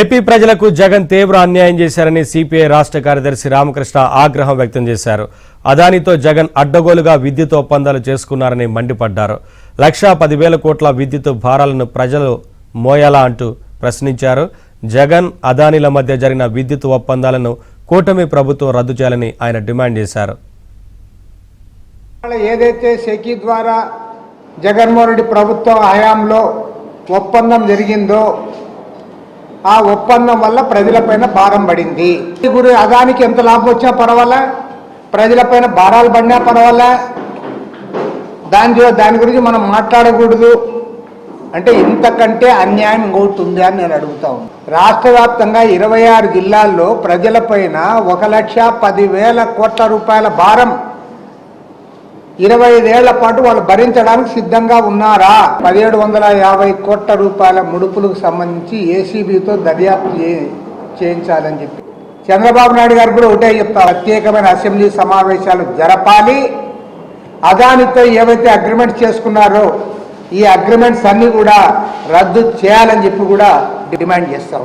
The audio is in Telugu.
ఏపీ ప్రజలకు జగన్ తీవ్ర అన్యాయం చేశారని సిపిఐ రాష్ట్ర కార్యదర్శి రామకృష్ణ ఆగ్రహం వ్యక్తం చేశారు. అదానితో జగన్ అడ్డగోలుగా విద్యుత్ ఒప్పందాలు చేసుకున్నారని మండిపడ్డారు. 1,10,000 కోట్ల విద్యుత్ భారాలను ప్రజలు మోయాలా అంటూ ప్రశ్నించారు. జగన్ అదానిల మధ్య జరిగిన విద్యుత్ ఒప్పందాలను కూటమి ప్రభుత్వం రద్దు చేయాలని ఆయన డిమాండ్ చేశారు. ఏదైతే సెకీ ద్వారా జగన్మోహన్ రెడ్డి ప్రభుత్వం హయాంలో ఒప్పందం జరిగిందో ఆ ఒప్పందం వల్ల ప్రజలపైన భారం పడింది. ఇప్పుడు అదానికి ఎంత లాభం వచ్చినా పర్వాలే, ప్రజలపైన భారాలు పడినా పర్వాలే, దాని గురించి మనం మాట్లాడకూడదు అంటే ఇంతకంటే అన్యాయం ఇంకోటి ఉంది అని నేను అడుగుతా ఉన్నాను. రాష్ట్ర వ్యాప్తంగా 26 జిల్లాల్లో ప్రజలపైన 1,10,000 కోట్ల రూపాయల భారం 25 ఏళ్ల పాటు వాళ్ళు భరించడానికి సిద్ధంగా ఉన్నారా? 1,750 కోట్ల రూపాయల ముడుపులకు సంబంధించి ఏసీబీతో దర్యాప్తు చేయించాలని చెప్పి చంద్రబాబు నాయుడు గారు కూడా ఒకటే చెప్తా, ప్రత్యేకమైన అసెంబ్లీ సమావేశాలు జరపాలి. అదానితో ఏవైతే అగ్రిమెంట్స్ చేసుకున్నారో ఈ అగ్రిమెంట్స్ అన్ని కూడా రద్దు చేయాలని చెప్పి కూడా డిమాండ్ చేస్తాం.